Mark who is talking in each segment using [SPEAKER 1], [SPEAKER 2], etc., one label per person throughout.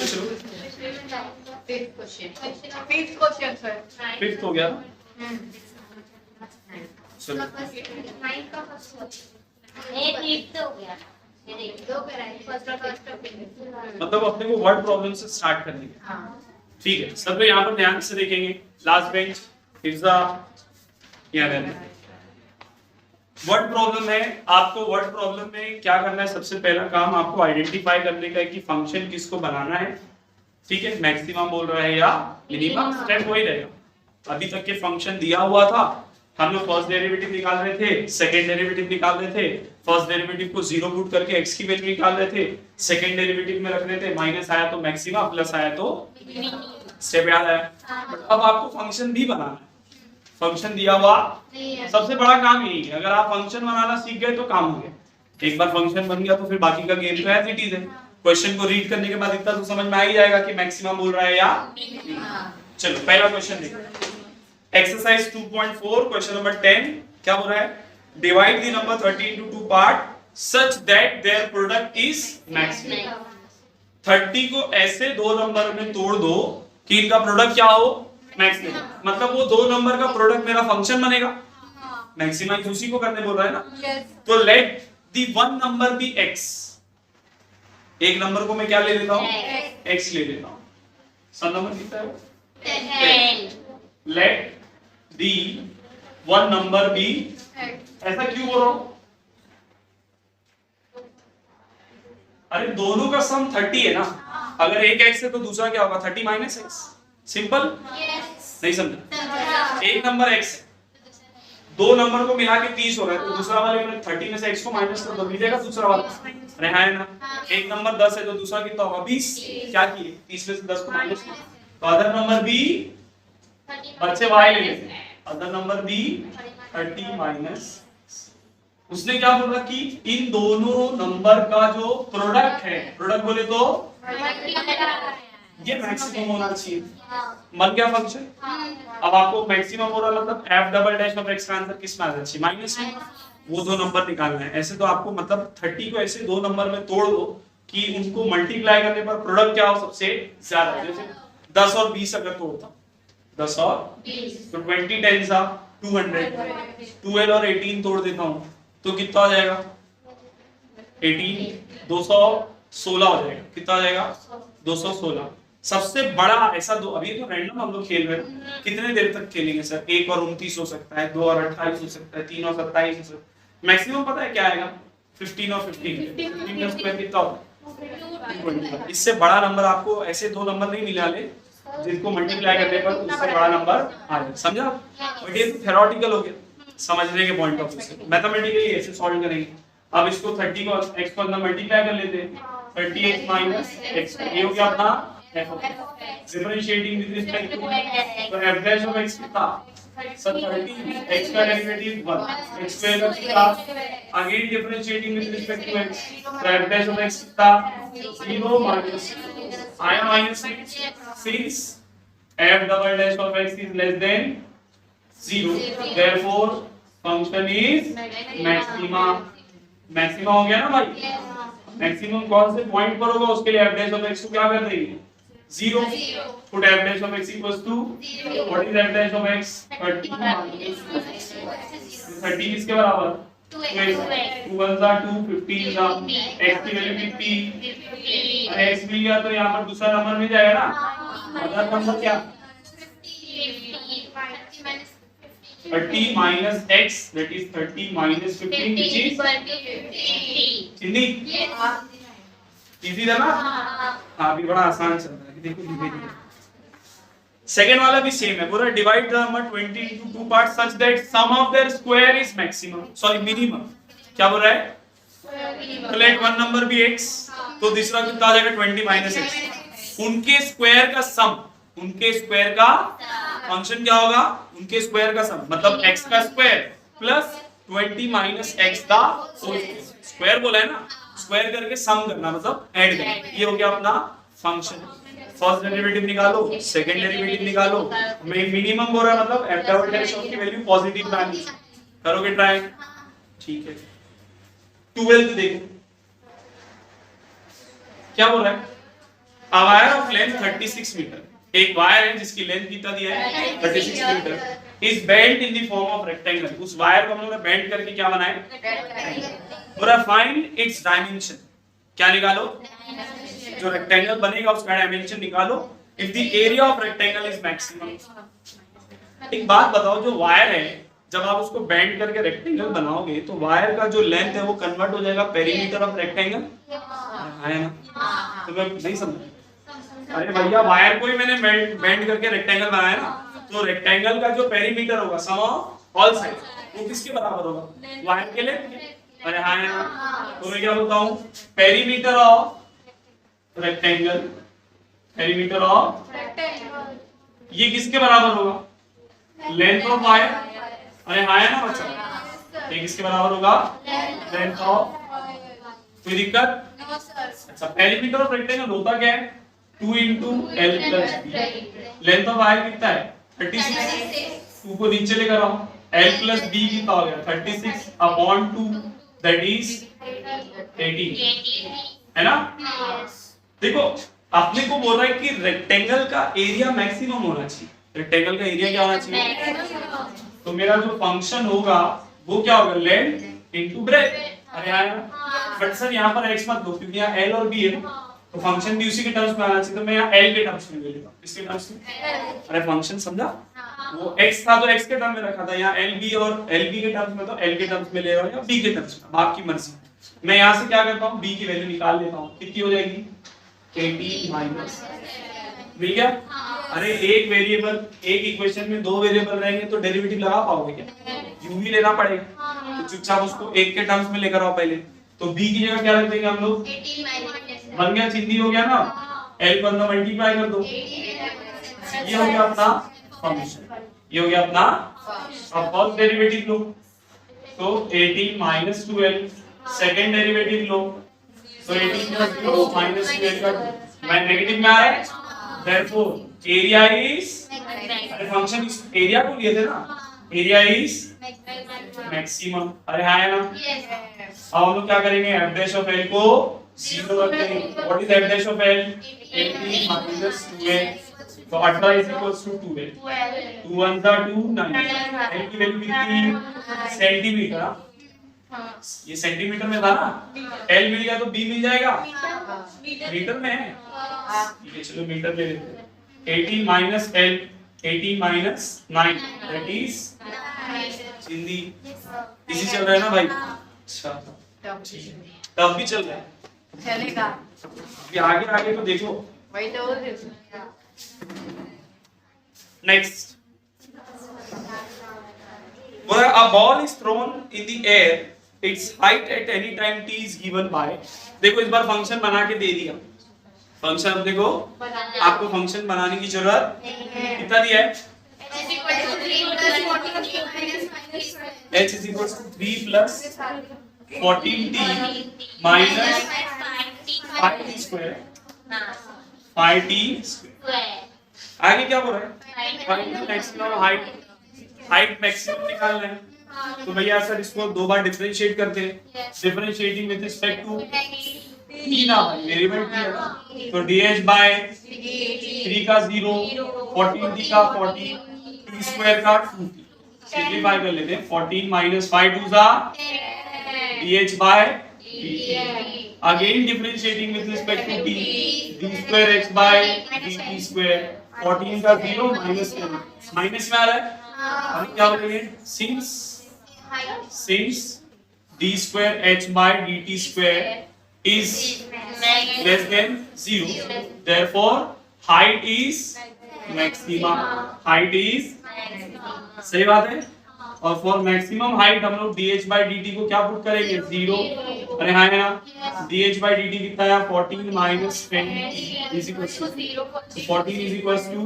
[SPEAKER 1] चलो फिफ्थ हो गया चलो मतलब अपने को वर्ड प्रॉब्लम से स्टार्ट करनी है। ठीक है, सब यहाँ पर ध्यान से देखेंगे। लास्ट बेंच हिफ्जा यहाँ रहना। वर्ड प्रॉब्लम है, आपको वर्ड प्रॉब्लम में क्या करना है? सबसे पहला काम आपको आइडेंटिफाई करने का है कि फंक्शन किसको बनाना है। ठीक है, मैक्सिमम बोल रहा है या मिनिमम, स्टेप वही रहेगा। अभी तक के फंक्शन दिया हुआ था, हम लोग फर्स्ट डेरिवेटिव निकाल रहे थे, सेकंड डेरिवेटिव निकाल रहे थे, फर्स्ट डेरिवेटिव को जीरो पुट करके एक्स की वैल्यू निकाल रहे थे, सेकंड डेरिवेटिव में रख रहे थे, माइनस आया तो मैक्सिमा, प्लस आया तो स्टेप याद आया। बट अब आपको फंक्शन भी बनाना है, फंक्शन दिया हुआ सबसे बड़ा काम यही है। अगर आप फंक्शन बनाना सीख गए तो काम हो गया। एक बार फंक्शन बन गया तो फिर बाकी का गेम तो एज इट इज है। क्वेश्चन को रीड करने के बाद इतना तो समझ में आ ही जाएगा कि मैक्सिमम बोल रहा है या। चलो पहला क्वेश्चन देखो, एक्सरसाइज 2.4 क्वेश्चन नंबर 10। क्या बोल रहा है? Divide the number 30 into 2 part such that their product is maximum. 30 को ऐसे दो नंबर में तोड़ दो कि इनका प्रोडक्ट क्या हो? मैक्सिमम। मतलब वो दो नंबर का प्रोडक्ट मेरा फंक्शन बनेगा। मैक्सिमाइज उसी को करने बोल रहा है ना। तो let the one number be x। एक नंबर को मैं क्या ले लेता हूं? x ले लेता हूं। सब नंबर कितना है? 10। Let the one number be, ऐसा क्यों बोल रहा हूं? अरे दोनों का सम 30 है ना। अगर एक x है तो दूसरा क्या होगा? 30 माइनस x। सिंपल। नहीं समझा? एक नंबर x है, दो नंबर को मिला के 30 हो रहा है, तो दूसरा वाले में 30 में से x को माइनस कर दो, मिलेगा दूसरा वाला। अरे है ना। एक नंबर 10 है तो दूसरा कितना होगा? 20। क्या किए? 30 में से 10 को माइनस किया, तो अदर नंबर बी बच्चे y ले लेते हैं। Other number be 30 minus. उसने क्या बोला कि इन दोनों नंबर का जो प्रोडक्ट है, प्रोडक्ट बोले तो ये मैक्सिमम होना चाहिए। मन क्या फंक्शन? अब आपको मैक्सिमम हो रहा मतलब f double dash of x का आंसर किस में आ जाए? माइनस में। वो दो नंबर निकालना है। ऐसे तो आपको मतलब 30 को ऐसे दो नंबर में तोड़ दो कि उनको मल्टीप्लाई करने पर प्रोडक्ट क्या हो? सबसे ज्यादा। जैसे 10 और 20 अगर तोड़ता, 10 और 20 तो 20 10 200। 12 और 18 तोड़ देता हूं तो कितना आ जाएगा? 18 216 हो जाएगा। कितना आ जाएगा? 216। सबसे बड़ा ऐसा दो, अभी तो रैंडम हम लोग खेल रहे हैं, कितने देर तक खेलेंगे सर? 1 और 29 हो सकता है, 2 और 28 हो सकता है, 3 और 27 हो सकता है। मैक्सिमम पता है क्या आएगा? 15 और 15 का स्क्वायर कितना होता है? इससे बड़ा नंबर आपको ऐसे दो नंबर नहीं मिला जिनको मल्टीप्लाई करने पर उससे बड़ा नंबर आ जाए। समझा? बट ये तो थ्योरेटिकल हो गया, समझने के पॉइंट ऑफ व्यू से। मैथमेटिकली ऐसे सॉल्व करेंगे। अब इसको 30 को x को अंदर मल्टीप्लाई कर लेते हैं, 30x माइनस x। ये हो गया अपना f of x। Differentiating with respect to, तो f डैश ऑफ x कितना? 30। x का डेरिवेटिव 1, x स्क्वायर का कितना? Again differentiating with respect to x, तो f डैश ऑफ x कितना? 0 माइनस आया minus since f double dash of x is less than 0, therefore function is maxima। Maxima हो गया ना भाई। मैक्सिमम कौन से पॉइंट पर होगा? उसके लिए f dash of x को क्या कर देंगे? 0। put f dash of x equals to what is f dash of x? 30 30 किसके बराबर? 2 1 2 15 का x की वैल्यू कितनी? अरे x मिल गया तो यहाँ पर दूसरा नंबर मिल जाएगा ना। अदर नंबर क्या? 30 minus x, that is 30 minus 15, which is 50। Easy था ना? हाँ अभी बड़ा आसान चल रहा है। देखो धीरे धीरे। सेकेंड वाला भी सेम है, पूरा divide the number 20 into 2 parts such that sum of their square is maximum, sorry minimum। क्या बोल रहा है? तो लेट वन नंबर भी x, तो दूसरा कितना आ जाएगा? 20 माइनस x। उनके स्क्वायर का सम, उनके स्क्वायर का फंक्शन क्या होगा? उनके स्क्वायर का सम, मतलब x का स्क्वायर प्लस 20 माइनस x का स्क्वायर बोला है ना। स्क्वायर करके सम करना मतलब ऐड करना। ये हो गया अपना फंक्शन। फर्स्ट डेरिवेटिव निकालो, सेकंड डेरिवेटिव निकालो। मिनिमम हो रहा है मतलब f डबल डैश की वैल्यू पॉजिटिव लानी। करोगे ट्राई? ठीक है। 12 देखो क्या बोल रहा है? A wire of length 36 metre, एक वायर है जिसकी लेंथ कितना दिया है 36 metre, is bent in the form of rectangle, उस वायर को हम लोगों ने बेंट करके क्या बनाया, पूरा फाइंड इट्स डायमेंशन, क्या निकालो, जो रेक्टेंगल बनेगा उसका डायमेंशन निकालो, if the area of rectangle is maximum. एक बात बताओ, जो वायर है जब आप उसको बेंड करके रेक्टेंगल बनाओगे तो वायर का जो लेंथ है वो कन्वर्ट हो जाएगा पेरीमीटर ऑफ रेक्टेंगल, है ना? तो मैं नहीं समझ, अरे भैया वायर को ही मैंने बेंड करके रेक्टेंगल बनाया ना, तो रेक्टेंगल का जो पेरीमीटर होगा सम ऑफ ऑल साइड वो किसके बराबर होगा, वायर के लेंथ। अरे हाँ ना, तो मैं क्या बोलता हूँ, perimeter of rectangle, perimeter of ये किसके बराबर होगा, लेंथ ऑफ वायर। अरे हाँ है ना बच्चा, ये किसके बराबर होगा, लेंथ ऑफ, कोई दिक्कत? अच्छा, पेरीमीटर ऑफ रेक्टेंगल होता क्या है, 2 into L plus B, length of wire कितना है 36, 2 को नीचे लेकर आओ, L plus B कितना हो गया 36 upon 2 that is 18, है ना? देखो आपने को बोल रहा है कि रेक्टेंगल का एरिया मैक्सिमम होना चाहिए, रेक्टेंगल का एरिया क्या होना चाहिए, तो मेरा जो फंक्शन होगा वो क्या होगा, लेंथ इनटू ब्रेथ। अरे यार बट सर यहाँ पर x मत दो क्योंकि यहाँ L और B है, तो फंक्शन भी उसी के टर्म्स में आना चाहिए, तो मैं यहाँ L के टर्म्स में ले लूंगा, किसके टर्म्स में, अरे फंक्शन समझा, वो x था तो x के टर्म में रखा था, यहाँ LB और LB के टर्म्स में तो L के टर्म्स में ले रहा हूँ या B के टर्म्स में, आपकी मर्जी। मैं यहाँ से क्या करता हूँ, B की वैल्यू निकाल लेता हूँ, कितनी हो जाएगी 18 माइनस, मिल गया। अरे एक वेरिएबल, एक इक्वेशन में 2 वेरिएबल रहेंगे तो डेरिवेटिव लगा पाओगे क्या, u भी लेना पड़ेगा, तो चुपचाप उसको एक के टर्म्स में लेकर आओ पहले, तो b की जगह क्या रख देंगे हम लोग, 18 बन गया, चिंदी हो गया ना, l को अंदर मल्टीप्लाई कर दो, ये हो गया अपना फंक्शन, ये हो गया अपना, अब फर्स्ट डेरिवेटिव लो, तो 18 माइनस 12, सेकंड डेरिवेटिव लो, तो 18 प्लस 2 माइनस 12 का मैं नेगेटिव में आ रहा है, therefore एरिया इज, अरे फंक्शन इस एरिया को लिए थे ना, एरिया इज मैक्सिमम। अरे हाँ है ना, अब हम लोग क्या करेंगे, एफ डैश ऑफ एल को 0 रख देंगे, what is F dash of L, 18 minus 2l, तो 18 इज इक्वल्स टू 2l, 2 1 जा 2 9, एल की वैल्यू कितनी, सेंटीमीटर, ये सेंटीमीटर में था ना, एल मिल गया तो बी मिल जाएगा, मीटर में है, ठीक है चलो मीटर ले लेते हैं, 18 minus L, 18 minus 9 that is Hindi, इसी चल रहा है ना भाई, अच्छा तब भी चल रहा है,
[SPEAKER 2] चलेगा
[SPEAKER 1] अभी आगे आगे तो देखो,
[SPEAKER 2] वही तो
[SPEAKER 1] next, where a ball is thrown in the air, its height at any time t is given by, देखो इस बार फंक्शन बना के दे दिया, फंक्शन अब देखो आपको फंक्शन बनाने की जरूरत कितना दिया है, h is equals to 3 plus 14t minus 5t square, 5t square, आगे क्या बोल रहा है, find maximum height, height maximum निकालना है, तो भैया सर इसको 2 बार डिफरेंशिएट करते हैं, differentiating with respect to t ना भाई वेरिएबल t है ना, तो dh by 3 का 0, 14t का 40, t स्क्वायर का 2t, सिंपलीफाई कर लेते हैं, 14 minus 5 2 जा dh by dt, again differentiating with respect to t, d square h by dt square, 14 का 0 minus 10, माइनस में आ रहा है, अभी क्या बोलेंगे, since d square h by dt square is less than 0, therefore height is maximum, height is, सही बात है, और फॉर मैक्सिमम हाइट हम लोग dh by dt को क्या पुट करेंगे 0, अरे हाँ है ना, dh by dt कितना है 14 minus 10 is equals to 14 is equals to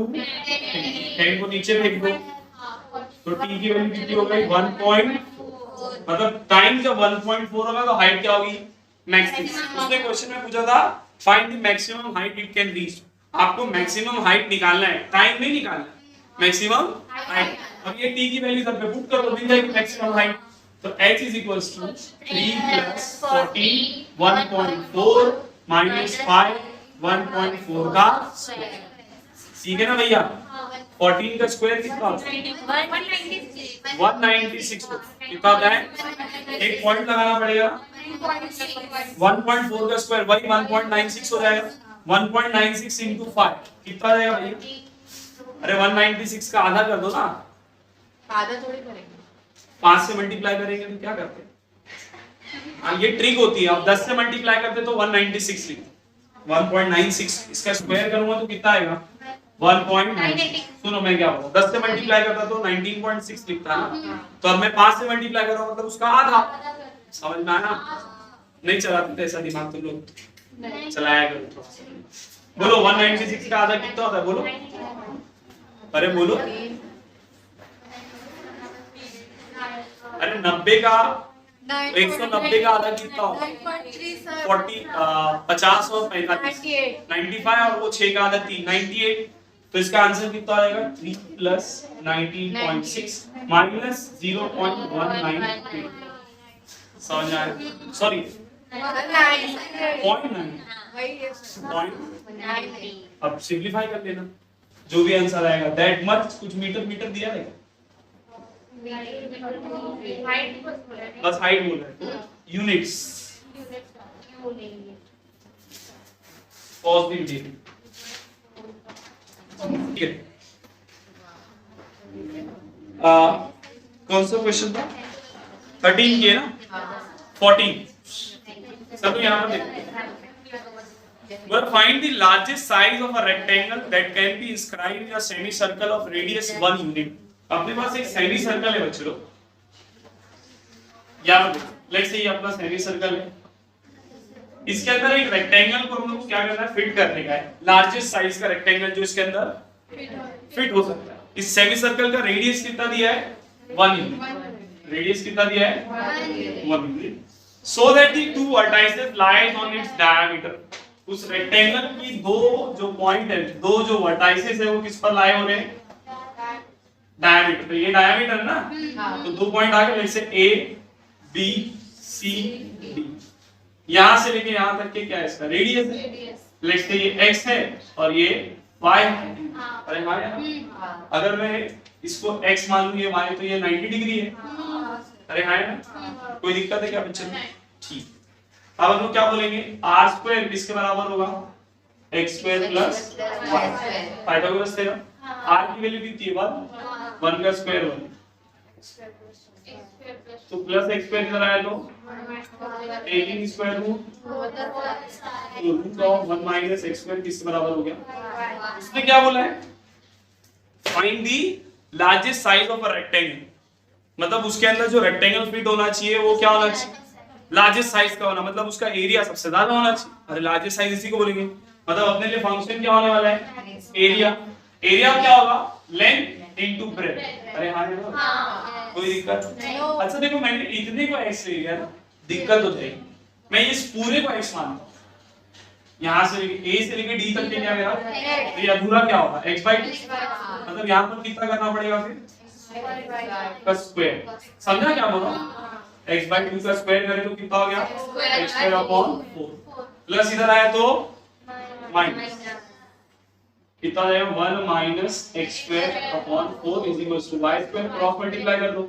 [SPEAKER 1] 10 को नीचे फेंक दो, तो t की वैल्यू कितनी हो गई 1. मतलब टाइम जब 1.4 होगा तो हाइट क्या होगी मैक्सिमम, उसने क्वेश्चन में पूछा था find the maximum height it can reach, आपको मैक्सिमम हाइट निकालना है, टाइम नहीं निकालना, मैक्सिमम हाइट, अब ये t की वैल्यू सब पे पुट कर दो, मिल जाएगी मैक्सिमम हाइट, तो h is equals to 3 plus 14 1.4 minus 5 1.4 का ठीक है ना भैया। 14 का स्क्वायर कितना होता है 196 कितना होता है, एक पॉइंट लगाना पड़ेगा। 1.4 का स्क्वायर वही 1.96 हो जाएगा। 1.96 into 5 कितना आ जाएगा भैया? अरे 196 का आधा कर दो ना।
[SPEAKER 2] आधा थोड़ी करेंगे,
[SPEAKER 1] 5 से मल्टीप्लाई करेंगे तो क्या करते हैं? हाँ ये ट्रिक होती है। अब 10 से मल्टीप्लाई करते तो 196 लिखते, 1.96 इसका स्क्वायर करूंगा तो कितना आएगा 1.96। सुनो मैं क्या बोलूं, 10 से मल्टीप्लाई करता तो 19.6 लिखता ना, तो अब मैं 5 से मल्टीप्लाई कर रहा हूं मतलब उसका आधा। समझ में आया? नहीं चलाते थे ऐसा दिमाग तुम लोग, चलाया करो। बोलो 196 का आधा कितना होता है बोलो, अरे बोलो। अरे 90 का 190 का आधा कितना होगा 50 और 45 95 और वो 6 का आधा 3 98। तो इसका आंसर कितना आएगा 3 प्लस 19.6 माइनस 0.198। समझ आया? सॉरी 0.9। अब सिंपलीफाई कर लेना जो भी आंसर आएगा दैट मच, कुछ मीटर मीटर दिया रहेगा बस हाइट बोल रहे हैं यूनिट्स पॉजिटिव ठीक है। कौन सा क्वेश्चन था 13 की है ना 14 सब यहाँ पर देखो। Well, find the largest size of a rectangle that can be inscribed in a semicircle of radius 1 unit. अपने पास एक सेमी सर्कल है बच्चों, याद लेट्स से ये अपना सेमी सर्कल है, इसके अंदर एक रेक्टेंगल को हम लोग क्या करना है फिट करने का है। लार्जेस्ट साइज का रेक्टेंगल जो इसके अंदर फिट हो सकता है। इस सेमी सर्कल का रेडियस कितना दिया है 1 यूनिट, रेडियस कितना दिया है 1 unit. So that the two vertices lies on its diameter, उस रेक्टेंगल की दो जो पॉइंट है, दो जो वर्टाइसेस है वो किस पर लाए हो रहे हैं डायमीटर। तो ये डायमीटर है ना, तो दो पॉइंट आ गए जैसे ए बी सी डी, यहां से लेके यहां तक के क्या है इसका रेडियस है। लेट्स से ये x है और ये y है। अरे हाँ यार, अगर मैं इसको x मान लूं ये y तो ये 90 डिग्री है। अरे हाँ ना, कोई दिक्कत है क्या बच्चे? ठीक। अब हम लोग क्या बोलेंगे r स्क्वायर किसके बराबर होगा x square plus y, Pythagoras theorem. r की वैल्यू कितनी है 1 का स्क्वायर 1, तो प्लस x स्क्वायर इधर आया तो 18 square root of 1 minus x square किसके बराबर हो गया। उसने क्या बोला है find the largest size of a rectangle, मतलब उसके अंदर जो रेक्टेंगल फिट होना चाहिए वो क्या होना चाहिए लार्जेस्ट साइज का होना, मतलब उसका एरिया सबसे ज्यादा होना चाहिए। अरे लार्जेस्ट साइज इसी को बोलेंगे, मतलब अपने लिए फंक्शन क्या होने वाला है एरिया। एरिया क्या होगा लेंथ इनटू ब्रेथ। अरे हाँ ना, कोई दिक्कत? अच्छा देखो मैंने इतने को x ले लिया ना, दिक्कत हो जाएगी। मैं इस पूरे को x मानता हूँ, यहाँ से लेके a से लेके d तक के क्या मेरा, तो ये अधूरा क्या होगा x/2, मतलब यहाँ पर कितना करना पड़ेगा फिर का स्क्वायर। समझा क्या बोल रहा हूँ? x/2 का स्क्वायर करें तो कितना हो गया x²/4 प्लस इधर आया तो माइनस कितना आएगा 1 minus x²/4 is equals to y² cross multiply कर दो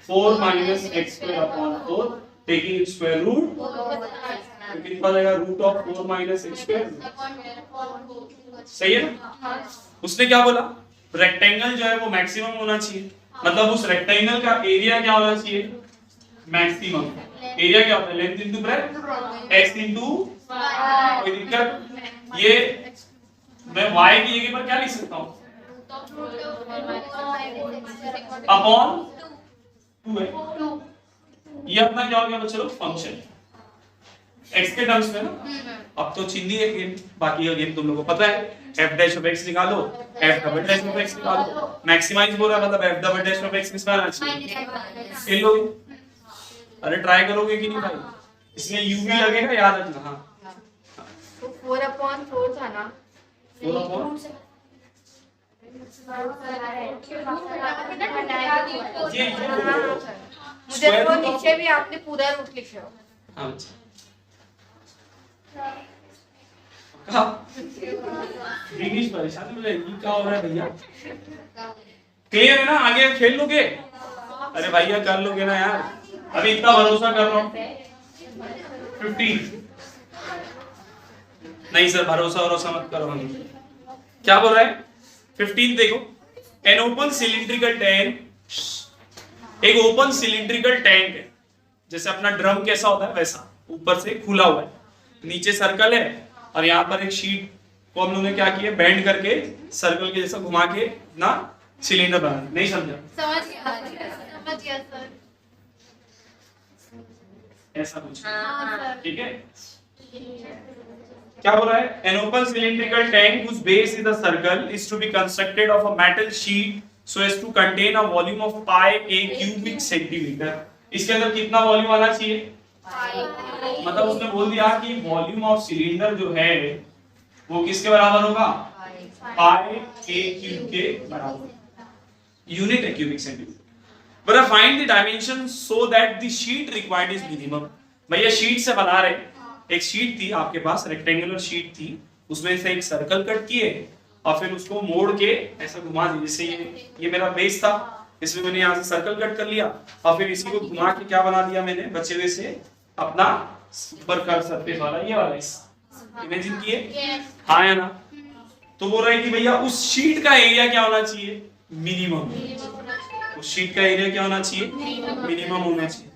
[SPEAKER 1] 4 minus x²/4 taking it square root, तो कितना आएगा रूट ऑफ 4 माइनस x²। सही है ना? उसने क्या बोला रेक्टेंगल जो है वो मैक्सिमम होना चाहिए, मतलब उस रेक्टेंगल का एरिया क्या होना चाहिए मैक्सिमम। एरिया क्या होता है length into breadth x into, कोई दिक्कत? ये मैं y की जगह पर क्या लिख सकता हूँ अपॉन 2 है। ये अपना क्या हो गया बच्चों फंक्शन x के टर्म्स में ना। अब तो चिंदी है गेम, बाकी का गेम तुम लोगों को पता है। f' ऑफ x निकालो, f double dash of x निकालो, मैक्सिमाइज बोल रहा मतलब f double dash of x किसका आना चाहिए इन लोग। अरे ट्राई करोगे कि नहीं भाई? इसमें u भी लगेगा याद रखना। हां
[SPEAKER 2] तो 4/4 था ना
[SPEAKER 1] 4/4 ये
[SPEAKER 2] मुझे तो नीचे भी आपने पूरा रूट लिखे हो।
[SPEAKER 1] हां इंग्लिश परेशान हो जाएगी, क्या हो रहा है भैया? क्लियर है ना? आगे खेल लोगे? अरे भैया कर लोगे ना यार, अभी इतना भरोसा कर रहा हूँ। 15 नहीं सर, भरोसा मत करो हमें। क्या बोल रहा है? 15 देखो, एन ओपन सिलिंड्रिकल टैंक, एक ओपन सिलिंड्रिकल टैंक है, जैसे अपना ड्रम कैसा होता है वैसा, ऊपर से खुला हुआ है, नीचे सर्कल है और यहाँ पर एक शीट को हम लोगों ने क्या किया, बेंड करके सर्कल के जैसा घुमा के ना सिलेंडर बना। नहीं समझा?
[SPEAKER 2] समझ गया सर।
[SPEAKER 1] ऐसा कुछ
[SPEAKER 2] हाँ
[SPEAKER 1] ठीक है। क्या बोल रहा है? An open cylindrical tank whose base is a circle is to be constructed of a metal sheet so as to contain a volume of pi a cubic centimeter। इसके अंदर कितना वॉल्यूम आना चाहिए? मतलब उसने बोल दिया कि वॉल्यूम ऑफ सिलेंडर जो है वो किसके बराबर होगा? पाई a क्यूब के बराबर। यूनिट है cubic centimetre. But find the dimension so that the sheet required is minimum। भैया शीट से बना रहे, एक शीट थी आपके पास, रेक्टेंगुलर शीट थी, उसमें से एक सर्कल कट किए और फिर उसको मोड़ के ऐसा घुमा दिया, जैसे ये मेरा बेस था, इसमें मैंने यहाँ से सर्कल कट कर लिया और फिर इसी को घुमा के क्या बना दिया मैंने बचे हुए से अपना ऊपर का सरफेस वाला ये वाला हिस्सा। इमेजिन किए? हाँ या ना? तो बोल रहे हैं कि भैया उस शीट का एरिया क्या होना चाहिए? मिनिमम। उस शीट का एरिया क्या होना चाहिए? मिनिमम होना चाहिए।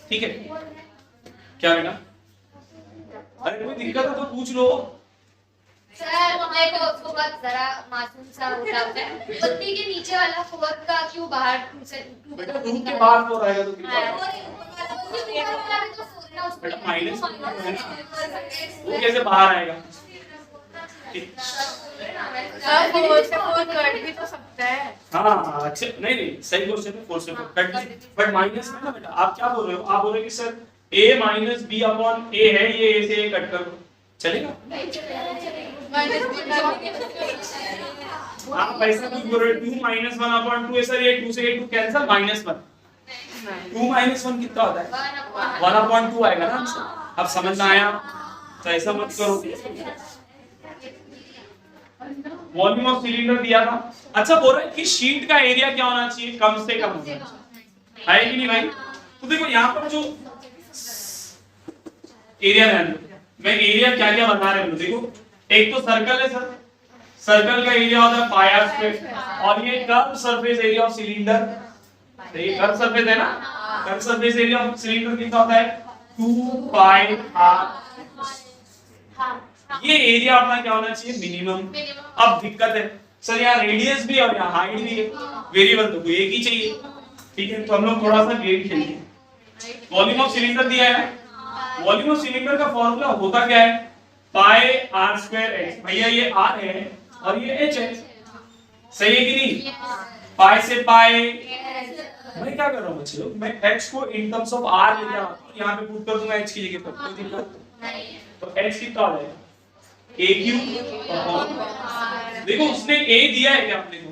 [SPEAKER 1] ठीक है क्या बेटा? अरे कोई दिक्कत है तो पूछ लो
[SPEAKER 3] सर। मेरे को उसको बात जरा मासूम सा होता है, पत्ती के नीचे वाला फोर्क का क्यों बाहर से
[SPEAKER 1] बेटा, टू के बाद फोर आएगा तो कितना आएगा? बेटा माइनस है ना, वो कैसे बाहर आएगा?
[SPEAKER 2] सर फोर से फोर कट भी तो सकता है।
[SPEAKER 1] हाँ अच्छा, नहीं सही क्वेश्चन है, फोर से फोर कट, बट माइनस में ना बेटा। आप क्या बोल रहे हो? आप बोल रहे हो कि sir a minus B upon A है, ये a से a कट करो, चलेगा? आप ऐसा क्यों बोल रहे हो? 2 माइनस 1 अपॉन 2 है सर, ये 2 से ये 2 कैंसिल, माइनस 1। 2 माइनस 1 कितना होता है? 1 अपॉन 2 आएगा ना आंसर। अब समझ में आया? तो ऐसा मत करो। वॉल्यूम ऑफ सिलेंडर दिया था। अच्छा बोल रहा है कि शीट का एरिया क्या होना चाहिए? कम से कम होना चाहिए, है कि नहीं भाई? तो देखो यहाँ पर जो एरिया है, मैं एरिया क्या क्या बता रहे हूँ देखो। एक तो सर्कल है सर, सर्कल का एरिया होता है पाई आर स्क्वायर, और ये curve surface area of cylinder, ये कर्व सरफेस है ना, curve surface area of cylinder कितना होता है? 2 पाई आर। ये एरिया अपना क्या होना चाहिए? मिनिमम। अब दिक्कत है सर, यहाँ रेडियस भी और यहाँ हाइट भी है, वेरिएबल तो कोई एक ही चाहिए। ठीक है, तो हम लोग थोड़ा सा गेम खेलेंगे। वॉल्यूम ऑफ सिलेंडर दिया है, वॉल्यूम ऑफ सिलेंडर का फॉर्मूला होता क्या है? पाई आर स्क्वायर एच। भैया ये आर है और ये एच है, सही है कि नहीं? पाई से पाई, मैं क्या कर रहा हूँ बच्चे लोग, मैं एच को इन टर्म्स ऑफ आर लेके आता हूँ, यहाँ पे पुट कर दूंगा एच की जगह पर, कोई दिक्कत? तो एच कितना आ जाएगा? ए क्यूब अपॉन, देखो उसने ए दिया है क्या अपने को?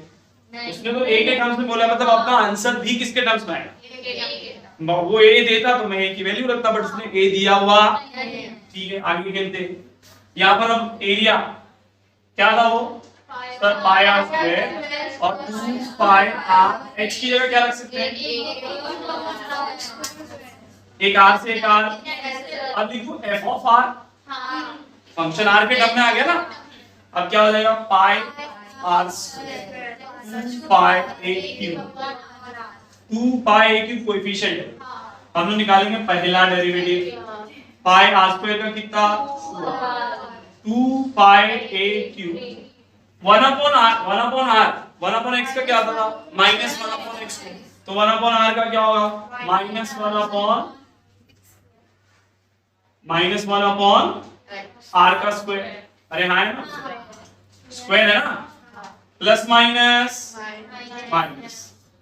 [SPEAKER 1] उसने तो ए के टर्म्स में बोला, मतलब आपका आंसर भी किसके टर्म्स में आएगा? वो ए देता तो मैं ए की वैल्यू रखता, बट उसने ए दिया हुआ। ठीक है आगे खेलते हैं। यहाँ पर अब एरिया क्या था वो? सर पाई आर स्क्वायर और 2 पाई आर, एच की जगह क्या रख सकते हैं? एक आर से एक आर। अब लिखो F of R, function R के टर्म में आ गया ना। अब क्या हो जाएगा? Pi R square 2 pi A cube, 2 pi A cube coefficient है, हम लोग निकालेंगे पहला डेरिवेटिव। पाई आर स्क्वायर का कितना? 2 pi A cube 1 upon R, 1 upon R, 1 upon X का क्या था? Minus 1 upon X. तो 1 अपॉन आर का क्या होगा? माइनस 1 अपॉन आर का स्क्वायर। अरे हाँ है ना, स्क्वायर है ना, प्लस माइनस माइनस,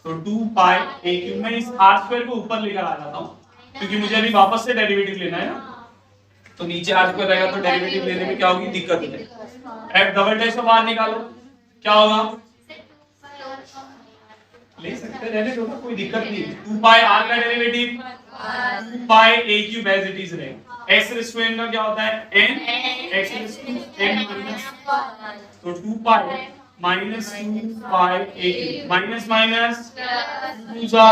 [SPEAKER 1] तो 2 पाई ए क्यूब। मैं इस आर स्क्वायर को ऊपर लेकर आ जाता हूँ क्योंकि मुझे अभी वापस से डेरिवेटिव लेना है ना, तो नीचे आर स्क्वायर रहेगा तो डेरिवेटिव लेने में क्या होगी? दिक्कत है। एफ डबल डैश को बाहर निकालो, क्या होगा? ले सकते रहने दो ना, कोई दिक्कत नहीं है। 2 पाई r का derivative 2 pi a cube as it is रहेगा। x रेज़ टू n का क्या होता है n, x raise to n minus, तो 2 pi minus 2 pi a cube minus minus 2 जा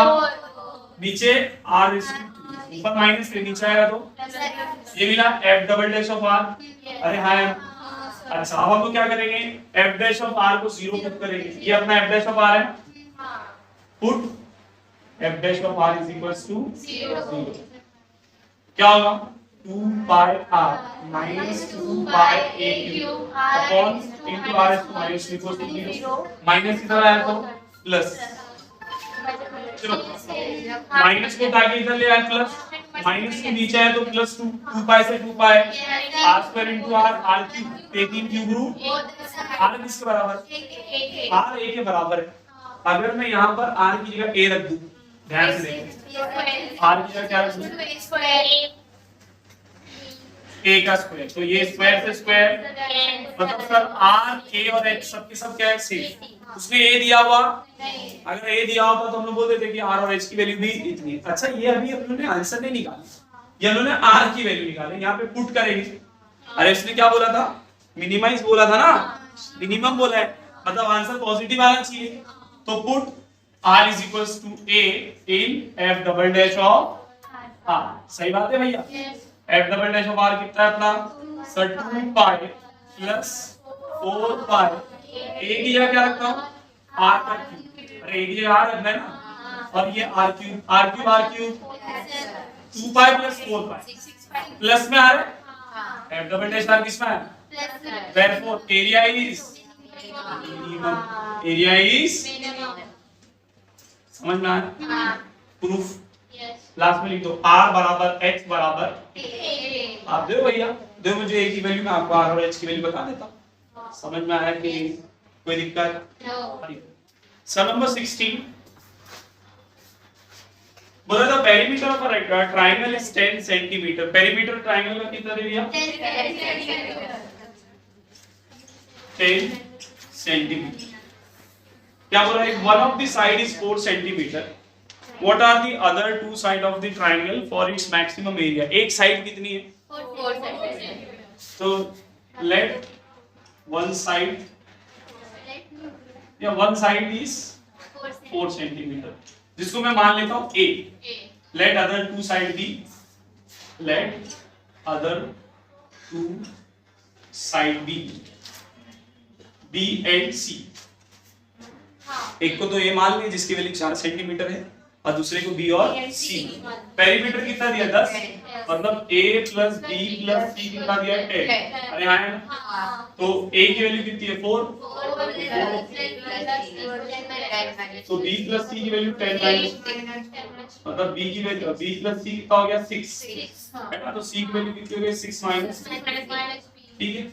[SPEAKER 1] नीचे r रेज़ टू ऊपर माइनस के नीचे आएगा तो ये मिला f double dash of r। अरे हाँ अच्छा, अब हम लोग क्या करेंगे, f डैश ऑफ r को 0 पुट करेंगे। ये अपना f डैश ऑफ r है, put f dash of r is equals to 0। क्या होगा 2 pi r minus 2 pi a cube upon into r is to minus equals to 0। Minus इधर आया तो प्लस, चलो माइनस को उठा के इधर ले आए प्लस, माइनस के नीचे आए तो प्लस 2, 2 पाई से 2 pi r square into r, r cube 18 cube root r किसके बराबर, r a के बराबर है। अगर मैं यहाँ पर r की जगह a रख दूं, ध्यान से देखो r की जगह क्या रख दूं, a का स्क्वायर, तो ये स्क्वायर से स्क्वायर मतलब सर r k और h सब के सब क्या है सेम। उसने a दिया हुआ, अगर a दिया होता तो हम लोग बोलते थे कि r और h की वैल्यू भी इतनी। अच्छा ये अभी हम लोगों ने आंसर नहीं निकाला, ये हम लोगों ने r की वैल्यू निकाली, यहाँ पे पुट करेंगे। अरे इसने क्या बोला था, मिनिमाइज बोला था ना, मिनिमम बोला है, मतलब आंसर पॉजिटिव आना चाहिए। तो put r is equals to a in f double dash of r। सही बात है भैया, f double dash of r कितना है अपना sir 2 pi plus 4 pi, a की जगह क्या रखता हूँ r का क्यूब, अरे a की जगह r रखना है ना, और ये r cube 2 pi plus 4 pi plus में आ रहा है f डबल डैश r किसमें है, therefore area is minimum, area is समझ में आया। प्रूफ लास्ट में लिख दो r बराबर h बराबर आप दो भैया, दो मुझे a की वैल्यू, मैं आपको r और h की वैल्यू बता देता हूं। समझ में आया कि कोई दिक्कत? सम नंबर 16 बोला था perimeter of a triangle is 10 centimetre. Perimeter triangle का कितना दे दिया 10 सेंटीमीटर। क्या बोला है, one of the side is 4 centimetre, what are the other two side of the triangle for its maximum area. एक साइड कितनी है
[SPEAKER 3] 4 सेंटीमीटर,
[SPEAKER 1] तो लेट वन साइड या वन साइड इज 4 सेंटीमीटर, जिसको मैं मान लेता हूं a। Let other two side be, late other two side be, b and c। एक को तो ये मान लिया जिसकी वैल्यू 4 सेंटीमीटर है, और दूसरे को b और c। पेरीमीटर कितना दिया 10, मतलब a plus b plus c कितना दिया 10। अरे हाँ है ना, तो a की वैल्यू कितनी है 4, तो b प्लस c की वैल्यू 10 माइनस, मतलब b की वैल्यू b प्लस c कितना हो गया 6 है ना, तो c की वैल्यू कितनी हो गई 6 माइनस, ठीक है।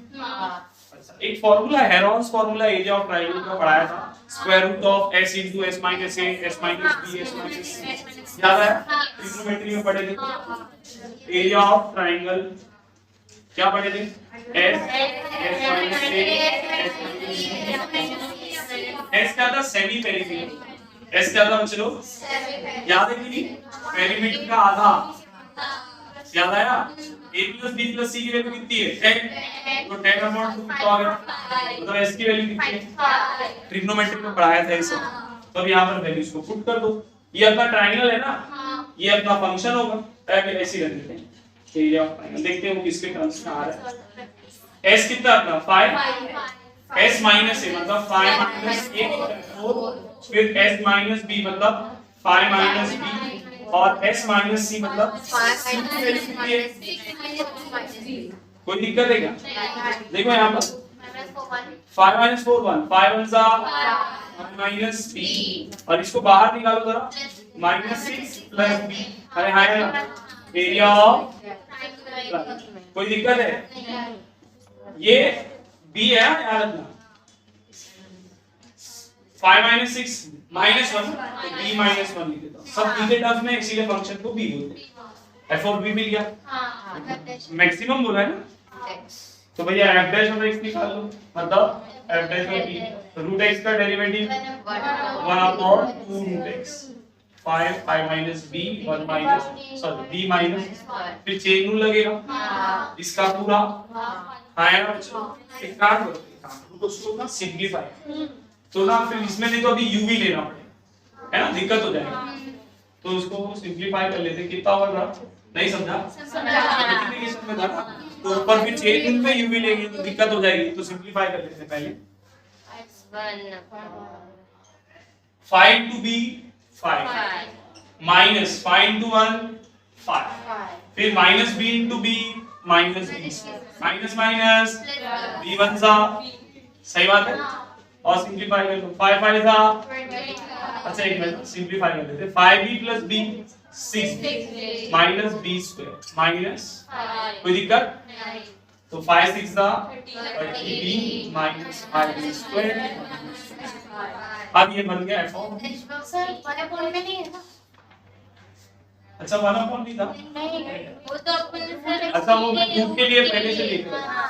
[SPEAKER 1] एक फार्मूला है, Heron's formula area of triangle का पढ़ाया था, square root of s into s minus a, s minus b, s minus c, याद है ट्रिग्नोमेट्री में पढ़े थे। एरिया ऑफ ट्रायंगल क्या पढ़े थे, s minus a, s क्या था सेमी पेरीमीटर, s क्या था चलो याद है कि नहीं, पेरीमीटर का आधा, याद आया। a plus b plus c की वैल्यू कितनी है 10, तो 10 अपॉन 2 कितना आ गया, मतलब s की वैल्यू कितनी है, ट्रिग्नोमेट्री में पढ़ाया था इसे। तो अब यहाँ पर वैल्यूज को पुट कर दो, ये अपना ट्रायंगल है ना, ये अपना फंक्शन होगा, पहले ऐसे ही रख देते हैं एरिया ऑफ ट्रायंगल, देखते हैं वो किसके टर्म्स में आ रहा है। s कितना अपना 5, s माइनस a मतलब 5 माइनस a 4, फिर s माइनस b मतलब 5 माइनस b, और s माइनस c मतलब कोई दिक्कत है क्या, देखो यहाँ पर 5 माइनस 4 1, 5 1 जा माइनस b, और इसको बाहर निकालो जरा, माइनस 6 प्लस b, अरे हाँ एरिया ऑफ, कोई दिक्कत है, ये b है याद रखना, 5 माइनस 6 माइनस 1, तो b माइनस 1 लिख देता हूं, सब b के टर्म्स में, इसीलिए फंक्शन को b बोलते हैं। f और b मिल गया, मैक्सिमम बोला है ना, तो भैया f डैश ऑफ x निकाल लो, मतलब f dash of b, root x का derivative 1/2 root x, 5 minus b 1 minus sorry b minus, फिर चेन रूल लगेगा इसका पूरा आया ना बच्चों। एक काम करो तो उसको ना सिंपलीफाई, तो ना फिर इसमें नहीं तो अभी u भी लेना पड़ेगा, है ना, दिक्कत हो जाएगी, तो उसको सिंपलीफाई कर लेते, कितना होगा नहीं समझा, मल्टीप्लिकेशन में था ना, तो ऊपर फिर चेन रूल में u भी लेंगे तो दिक्कत हो जाएगी, तो सिंपलीफाई कर लेते हैं पहले। 5 into b 5 माइनस 5 into 1 5, फिर minus b into b minus b, minus minus b 1 सा, सही बात है, और सिंपलीफाई कर लो 5 5 सा, अच्छा एक मिनट सिंपलीफाई कर लेते हैं, 5b plus b 6 minus b square minus, कोई दिक्कत, तो 5 6 सा 30b माइनस 5b स्क्वायर, अब ये बन गया f ऑफ,
[SPEAKER 3] सर 1/4 में नहीं है ना,
[SPEAKER 1] अच्छा 1/4 नहीं था,
[SPEAKER 3] वो तो अपन सर
[SPEAKER 1] अच्छा वो मैं क्यूब के लिए पहले से लिख रहा था,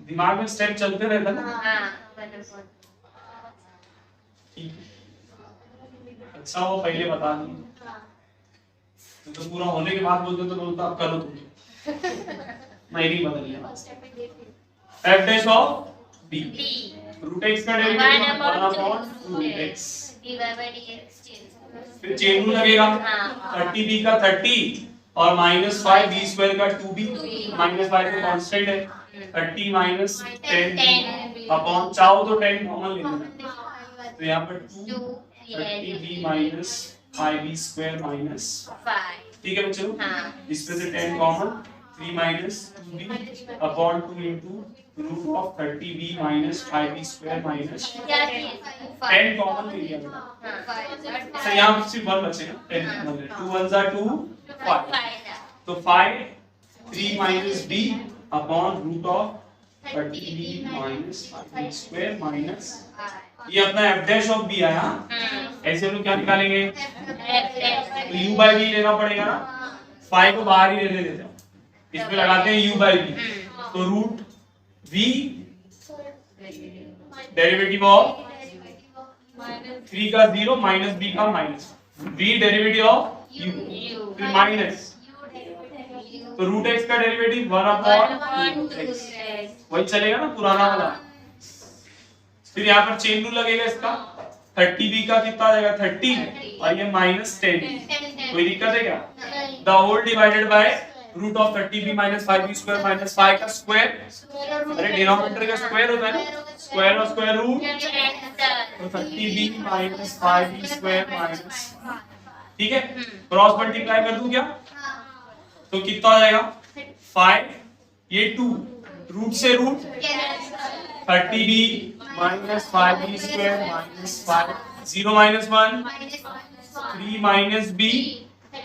[SPEAKER 1] दिमाग में स्टेप चलते रहता ना, ठीक है, अच्छा वो पहले बता दिया, तो पूरा होने के बाद बोलते तो बोलता अब करो तुम, मैं नहीं बदल लिया, f dash of b root x का डेरिवेटिव 1/2 x, फिर चेन रूल लगेगा 30b का 30 और माइनस 5b स्क्वायर का 2b, माइनस 5 तो कांस्टेंट है, 30 माइनस 10 अपॉन, चाहो तो 10 कॉमन ले लेना, तो यहाँ पर 2 30b minus 5b square minus 5, ठीक है बच्चों, इसमें से 10 common, 3 minus 2b upon 2 into root of 30b minus 5b square minus 10 common ले लिया बेटा, अच्छा यहाँ सिर्फ 1 बचेगा, 10 कॉमन, 2 1 जा 2 5, तो 5 3 minus b upon root of 30b minus 5b square minus, ये अपना f डैश ऑफ b आया, ऐसे हम लोग क्या निकालेंगे, तो u by v लेना पड़ेगा ना, 5 को बाहर ही रहने देते हैं, इसमें लगाते हैं u by v, तो रूट v डेरिवेटिव ऑफ 3 का 0 माइनस b का minus, v derivative of u, फिर माइनस, तो रूट x का डेरिवेटिव 1/2x, वही चलेगा ना पुराना वाला, फिर यहाँ पर चेन रूल लगेगा इसका, 30b का कितना आ जाएगा 30 और ये माइनस 10, कोई दिक्कत है क्या, the whole divided by root of 30b minus 5b square minus 5 का स्क्वायर, अरे डिनोमिनेटर का स्क्वायर होता है ना, स्क्वायर और स्क्वायर रूट, तो 30b minus 5b square minus, ठीक है, क्रॉस मल्टीप्लाई कर दूं क्या, तो कितना आ जाएगा 5, ये 2 रूट से root 30b minus 5b square minus 5, 0 minus 1 3 minus b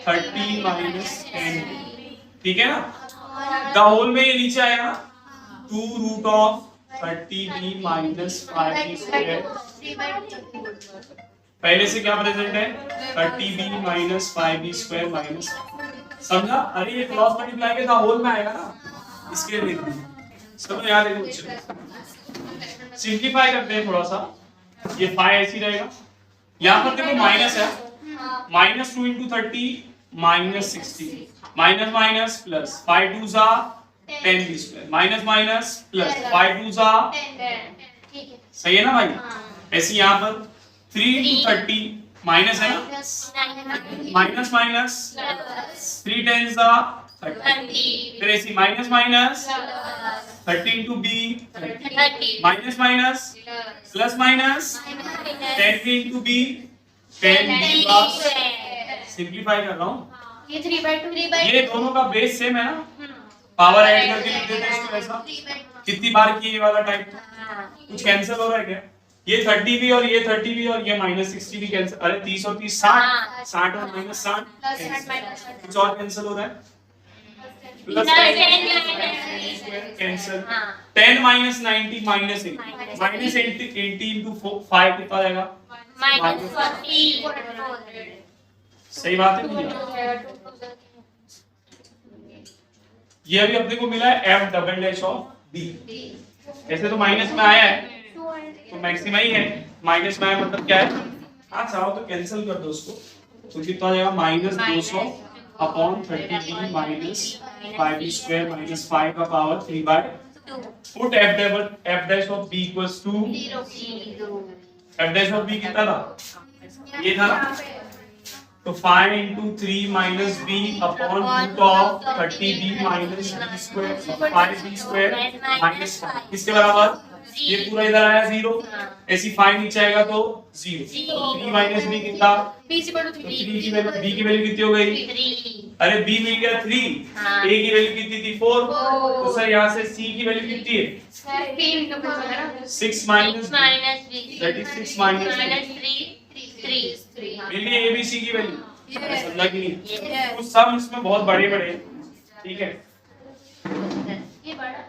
[SPEAKER 1] 30 minus 10, ठीक है ना, द होल में ये नीचे आएगा ना 2 root of 30b minus 5b square, पहले से क्या प्रेजेंट है 30b minus 5b square minus, समझा, अरे ये क्रॉस मल्टीप्लाई के द होल में आएगा ना, इसके लिए सब याद है, सिंपलीफाई करते हैं थोड़ा सा, ये 5 ऐसी रहेगा, यहाँ पर देखो माइनस है, minus 2 into 30 minus 60, minus minus plus 5 2 जा 10 b square, minus minus plus 5 2 जा, सही है ना भाई, ऐसे यहाँ पर 3 इंटू 30 माइनस है ना, माइनस माइनस 3 10 जा 30, फिर ऐसे minus minus 30 into b minus minus plus minus 10 into b 10 plus, simplify कर रहा हूँ,
[SPEAKER 3] ये 3/2
[SPEAKER 1] ये दोनों का बेस सेम है ना, पावर ऐड करके लिख देते हैं इसको ऐसा, कितनी बार किए ये वाला टाइप, कुछ कैंसिल हो रहा है क्या, ये 30b और ये 30b और ये माइनस 60 भी कैंसिल, अरे 30 और 30 60, 60 और माइनस 60 कुछ और कैंसिल हो रहा है, plus cancel, 10 minus 90 minus 80, minus 80 into 5 कितना आएगा, सही बात है, ये अभी अपने को मिला है F double dash of B. ऐसे तो माइनस में आया है तो मैक्सिमा ही है, माइनस में आया मतलब क्या है, हाँ चाहो तो कैंसिल कर दो उसको, तो कितना आ जाएगा minus 200 upon 30b minus 5b square minus 5 का power 3/2। Put F dash of B equals to, F dash of B कितना था, ये था ना, तो 5 into 3 minus b upon root of 30b minus b square 5b square minus 5 किसके बराबर, ये पूरा इधर आया 0, ऐसी 5 नीचे आएगा तो 0, 3 minus b कितना,
[SPEAKER 2] b is equal to
[SPEAKER 1] तो
[SPEAKER 2] 3,
[SPEAKER 1] 3 की वैल्यू, b की वैल्यू कितनी हो गई, अरे b मिल गया 3, a की वैल्यू कितनी थी 4, तो सर यहाँ से c की वैल्यू कितनी है 6 minus b, 36 minus 3 मिल गई एबीसी की वैल्यू, समझा कि नहीं, कुछ सम इसमें बहुत बड़े बड़े हैं, ठीक है,
[SPEAKER 3] ये बड़ा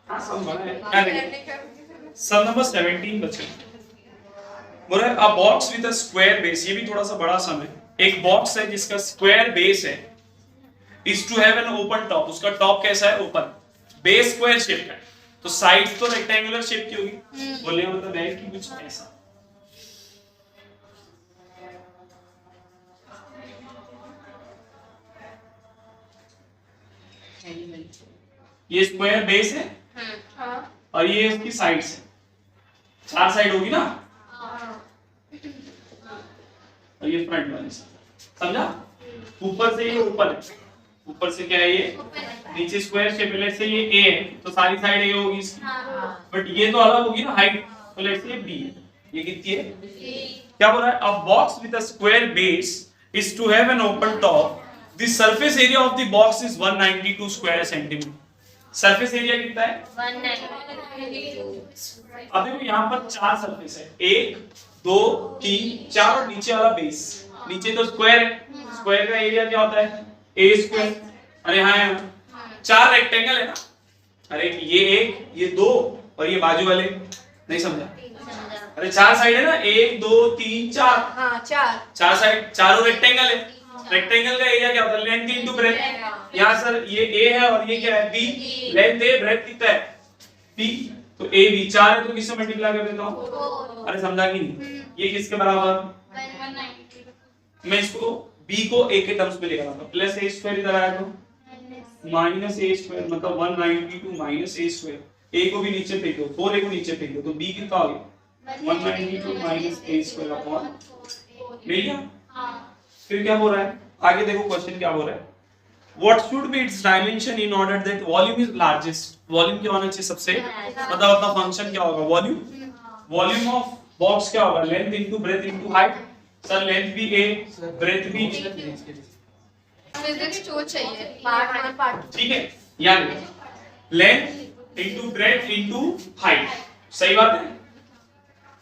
[SPEAKER 1] हाँ सम बड़ा है, क्या देखिए सम नंबर 17 बचे, बोला अ box with a square base, ये भी थोड़ा सा बड़ा सम है, एक बॉक्स है जिसका स्क्वायर बेस है, is to have an open top, उसका टॉप कैसा है ओपन, बेस स्क्वायर शेप है, तो साइड तो रेक्टेंगुलर शेप की होगी, बोलने का मतलब है कि कुछ ऐसा, ये स्क्वायर बेस है और ये इसकी साइड्स है, 4 साइड होगी ना, और ये फ्रंट वाली समझा, ऊपर से ये ऊपर है, ऊपर से क्या है ये नीचे स्क्वायर शेप है, लेट्स से ये ए है तो सारी साइड ए होगी इसकी, बट ये तो अलग होगी ना हाइट, तो लेट्स से ये बी है, ये कितनी है, क्या बोल रहा है, a box with a square base is to have an open top, the surface area of the box is 192 square centimetre, surface area कितना है
[SPEAKER 3] 192,
[SPEAKER 1] अब देखो यहाँ पर 4 सरफेस है, 1 2 3 4 और नीचे वाला बेस, नीचे तो स्क्वायर है, स्क्वायर का एरिया क्या होता है ए स्क्वायर, अरे हाँ 4 रेक्टेंगल है ना, अरे ये 1 ये 2 और ये बाजू वाले, नहीं समझा, अरे 4 साइड है ना, 1 2 3 4,
[SPEAKER 2] हाँ
[SPEAKER 1] 4 साइड, चारों रेक्टेंगल है, रेक्टेंगल का एरिया क्या होता है लेंथ इनटू ब्रेथ, यहाँ सर ये a है और ये क्या है b, लेंथ a ब्रेथ कितना है b, तो a b 4 है तो किससे मल्टीप्लाई कर देता हूँ, अरे समझा कि नहीं, ये किसके बराबर,
[SPEAKER 3] 192,
[SPEAKER 1] मैं इसको b को a के टर्म्स में लेकर आता हूँ, प्लस a स्क्वायर इधर आया तो माइनस a स्क्वायर मतलब 192 माइनस a स्क्वायर, a को भी नीचे फेंक दो, 4a को नीचे फेंक दो, तो b कितना हो गया 192 माइनस a स्क्वायर अपॉन, मिल गया, फिर क्या हो रहा है आगे देखो क्वेश्चन क्या हो रहा है, what should be it's dimension in order that volume is largest, volume क्या होना चाहिए सबसे, मतलब अपना फंक्शन क्या होगा वॉल्यूम, वॉल्यूम ऑफ बॉक्स क्या होगा length into breadth into height, sir length भी a ब्रेथ भी
[SPEAKER 2] फिजिक्स जो चाहिए पार्ट 1 पार्ट 2,
[SPEAKER 1] ठीक है, यानी length into breadth into height, सही बात है,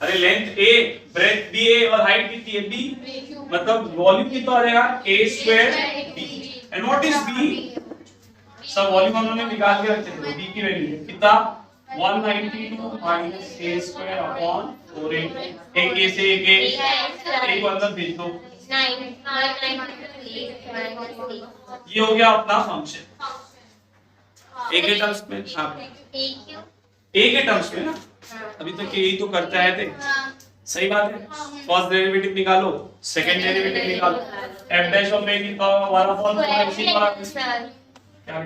[SPEAKER 1] अरे लेंथ a ब्रेथ भी a और हाइट कितनी है b, मतलब वॉल्यूम कितना आ जाएगा a square b, and what is b, सब वॉल्यूम हम लोगों ने निकाल के रखे थे, b की वैल्यू कितना 192 minus a square upon 4a, एक a से एक को अंदर भेज दो,
[SPEAKER 3] 193
[SPEAKER 1] ये हो गया अपना फंक्शन, a के टर्म्स में, हाँ a के टर्म्स में ना, अभी तक यही तो करता है थे, सही बात है, फर्स्ट डेरिवेटिव निकालो सेकंड डेरिवेटिव निकालो, f डैश ऑफ a कितना होगा 1 अपॉन 4 इसी पर क्या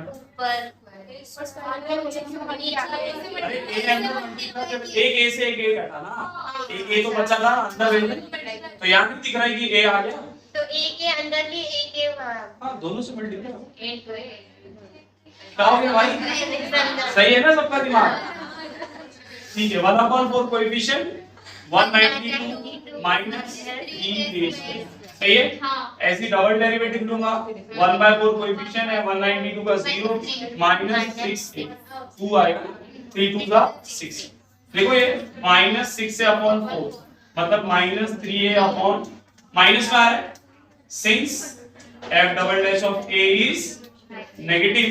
[SPEAKER 1] अरे एक a से एक a कटा ना, एक a तो बचा था अंदर में, तो यहाँ भी दिख रहा है कि a आ गया,
[SPEAKER 3] तो a के अंदर भी a के
[SPEAKER 1] हाँ दोनों से मल्टीप्लाई,
[SPEAKER 3] 8
[SPEAKER 1] क्या हो गया भाई, सही है ना सबका दिमाग, ठीक है 1 अपॉन 4 कोएफिशिएंट 192 माइनस e सही है, ऐसी डबल डेरिवेटिव लूंगा 1/4 कोएफिशिएंट है 192 का 0 माइनस 6 2 आएगा 3 2 का 6, देखो ये माइनस 6 से अपॉन 4 मतलब माइनस 3a अपॉन माइनस में आ रहा है, since f double dash of a is negative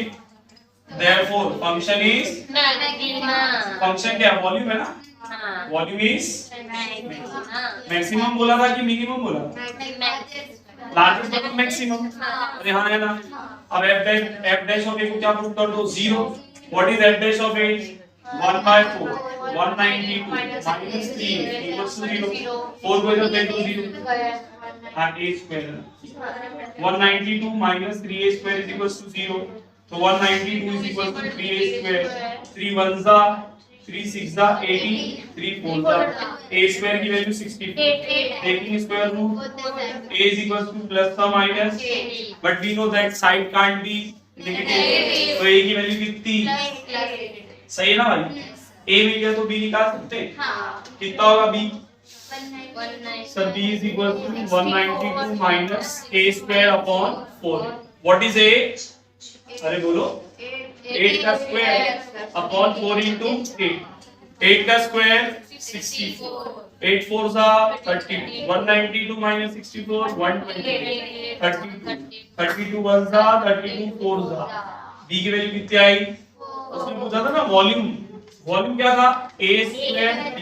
[SPEAKER 1] therefore function is function क्या वॉल्यूम है ना, वॉल्यूम इज मैक्सिमम बोला था कि मिनिमम बोला था, लार्जेस्ट मतलब मैक्सिमम। अरे हाँ है ना। अब f डैश ऑफ a को क्या पुट कर दो 0। What is f dash of a 1/4 192 minus 3 equals to 0। 4 को इधर फेंक दो 0। हाँ a square 192 minus 3a square is equals to 0। तो 192 is equals to 3a square। 3 1 जा 3 6 जा 80 3 4 जा a square की value 64। taking square root a is equals to plus or minus, but we know that side can't be negative, तो a की value कितनी सही है ना भाई। a मिल गया तो b निकाल सकते हैं। कितना होगा b sir b is equals to 192 minus a square upon 4। what is a अरे बोलो 8 का स्क्वायर अपॉन 4 into 8। 8 का स्क्वायर 64। 8 4 जा 32 192 minus 64 128 32 32 1 जा 32 4 जा b की वैल्यू कितनी आई। उसने पूछा था ना वॉल्यूम। वॉल्यूम क्या था a स्क्वायर b।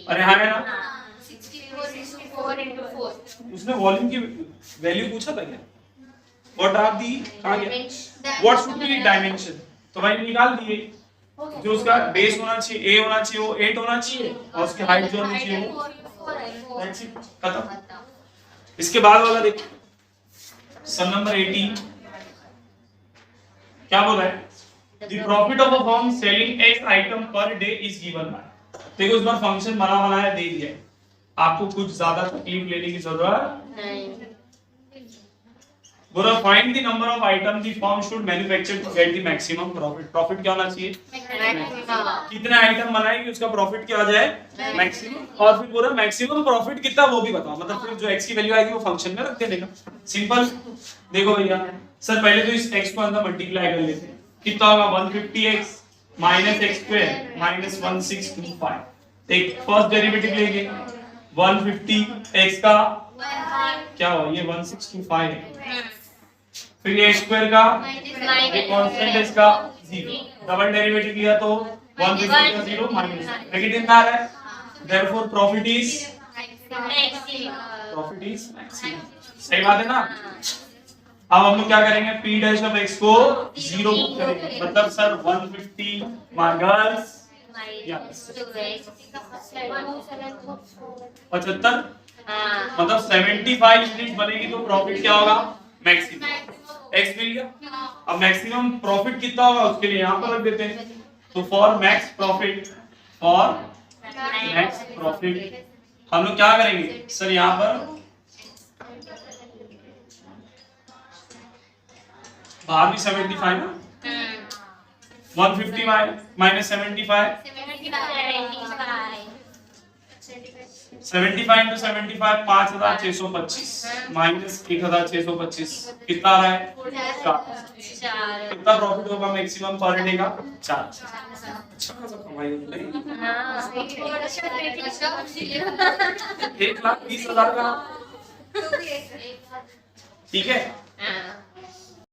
[SPEAKER 1] अरे हाँ है ना।
[SPEAKER 3] 64 into 4
[SPEAKER 1] उसने वॉल्यूम की वैल्यू पूछा था क्या। व्हाट आर दी कहां गया व्हाट शुड बी डायमेंशन। तो भाई निकाल दिए। जो उसका बेस होना चाहिए a होना चाहिए वो 8 होना चाहिए और उसकी हाइट जो होनी चाहिए वो that's it, खत्म। इसके बाद वाला देखिए सम नंबर 18 क्या बोल रहा है। The profit of a firm selling X item per day is given by। देखो इस बार फंक्शन बना बनाया दे दिया है। आपको कुछ ज्यादा तकलीफ लेने की जरूरत
[SPEAKER 3] नहीं।
[SPEAKER 1] बोला find the number of item the firm should manufacture to get the maximum profit. Profit क्या होना चाहिए कितने आइटम बनाएंगे उसका प्रॉफिट क्या आ जाए मैक्सिमम। और फिर बोला मैक्सिमम प्रॉफिट कितना वो भी बताओ। मतलब फिर जो x की वैल्यू आएगी वो फंक्शन में रख देने का। सिंपल। देखो भैया सर पहले तो इस x को अंदर मल्टीप्लाई कर लेते हैं। कितना होगा 150x minus x square minus 1625। एक फर्स्ट डेरिवेटिव लेंगे 150x का क्या हो ये 1625 है। फिर ये स्क्वायर का ये कांस्टेंट है इसका 0। डबल डेरिवेटिव लिया तो 150 का 0 माइनस नेगेटिव में आ रहा है। Therefore profit is maximum. सही बात है ना। अब हम लोग क्या करेंगे p डैश ऑफ x को 0 पुट करेंगे। मतलब सर 150 माइनस 75 मतलब 75 यूनिट बनेगी तो प्रॉफिट क्या होगा मैक्सिमम। x मिल गया। अब मैक्सिमम प्रॉफिट कितना होगा उसके लिए यहाँ पर रख देते हैं। तो फॉर मैक्स प्रॉफिट हम लोग क्या करेंगे सर यहाँ पर बाहर भी 75 ना 150 माइनस 75 75 into 75 5625 माइनस 1625 कितना आ रहा है 4। कितना प्रॉफिट होगा मैक्सिमम पर डे का 4। अच्छा खासा कमाई हो रही 1,20,000 का। ठीक है